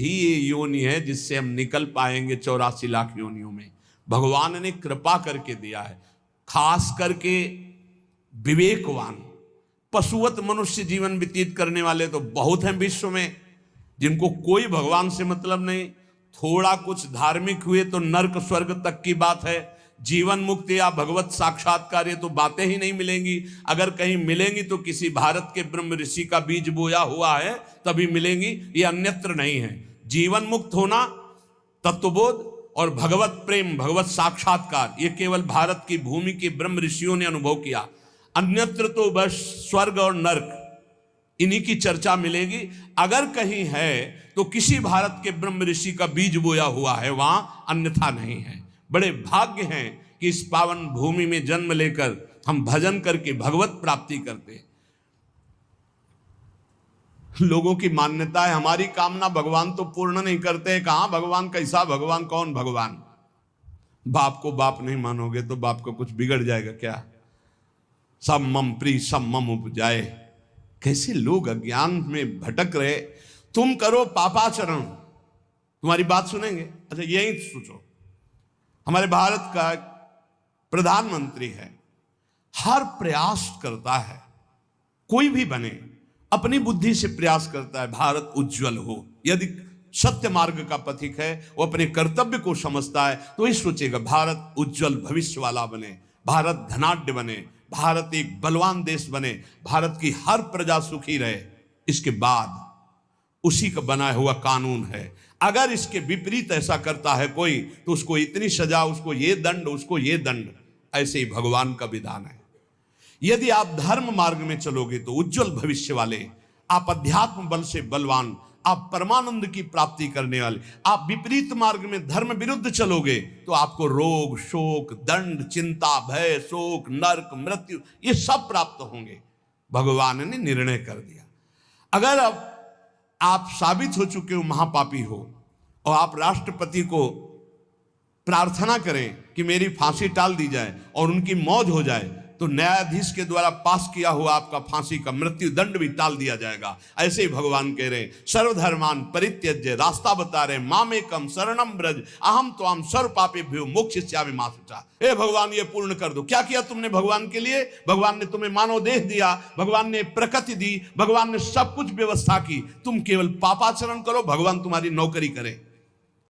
ही ये योनि है जिससे हम निकल पाएंगे 84 लाख योनियों में। भगवान ने कृपा करके दिया है। खास करके विवेकवान पशुवत मनुष्य जीवन व्यतीत करने वाले तो बहुत हैं विश्व में, जिनको कोई भगवान से मतलब नहीं। थोड़ा कुछ धार्मिक हुए तो नर्क स्वर्ग तक की बात है। जीवन मुक्ति या भगवत साक्षात्कार ये तो बातें ही नहीं मिलेंगी। अगर कहीं मिलेंगी तो किसी भारत के ब्रह्म ऋषि का बीज बोया हुआ है तभी मिलेंगी, ये अन्यत्र नहीं है। जीवन मुक्त होना, तत्वबोध और भगवत प्रेम, भगवत साक्षात्कार ये केवल भारत की भूमि के ब्रह्म ऋषियों ने अनुभव किया। अन्यत्र तो बस स्वर्ग और नर्क इन्हीं की चर्चा मिलेगी। अगर कहीं है तो किसी भारत के ब्रह्म ऋषि का बीज बोया हुआ है वहां, अन्यथा नहीं है। बड़े भाग्य हैं कि इस पावन भूमि में जन्म लेकर हम भजन करके भगवत प्राप्ति करते हैं। लोगों की मान्यता है हमारी कामना भगवान तो पूर्ण नहीं करते। कहां भगवान, कैसा भगवान, कौन भगवान? बाप को बाप नहीं मानोगे तो बाप को कुछ बिगड़ जाएगा क्या? सब मम प्री सब मम उपजाए। कैसे लोग अज्ञान में भटक रहे। तुम करो पापाचरण, तुम्हारी बात सुनेंगे। अच्छा यही सोचो, हमारे भारत का प्रधानमंत्री है, हर प्रयास करता है, कोई भी बने अपनी बुद्धि से प्रयास करता है भारत उज्जवल हो। यदि सत्य मार्ग का पथिक है, वो अपने कर्तव्य को समझता है तो ही सोचेगा भारत उज्जवल भविष्य वाला बने, भारत धनाढ्य बने, भारत एक बलवान देश बने, भारत की हर प्रजा सुखी रहे। इसके बाद उसी का बनाया हुआ कानून है। अगर इसके विपरीत ऐसा करता है कोई तो उसको इतनी सजा, उसको ये दंड, उसको ये दंड। ऐसे ही भगवान का विधान है। यदि आप धर्म मार्ग में चलोगे तो उज्जवल भविष्य वाले, आप अध्यात्म बल से बलवान, आप परमानंद की प्राप्ति करने वाले। आप विपरीत मार्ग में धर्म विरुद्ध चलोगे तो आपको रोग, शोक, दंड, चिंता, भय, शोक, नरक, मृत्यु ये सब प्राप्त होंगे। भगवान ने निर्णय कर दिया। अगर अब आप साबित हो चुके हो महापापी हो और आप राष्ट्रपति को प्रार्थना करें कि मेरी फांसी टाल दी जाए और उनकी मौत हो जाए, तो न्यायाधीश के द्वारा पास किया हुआ आपका फांसी का मृत्यु दंड भी टाल दिया जाएगा। ऐसे ही भगवान कह रहे हैं सर्वधर्मान परित्यज्य, रास्ता बता रहे मामेकम शरणम ब्रज अहम त्वाम सर्व पापेभ्यो मोक्षयिष्यामि मा शुचा। हे भगवान ये पूर्ण कर दो। क्या किया तुमने भगवान के लिए? भगवान ने तुम्हें मानव देह दिया, भगवान ने प्रकृति दी, भगवान ने सब कुछ व्यवस्था की। तुम केवल पापाचरण करो, भगवान तुम्हारी नौकरी करे।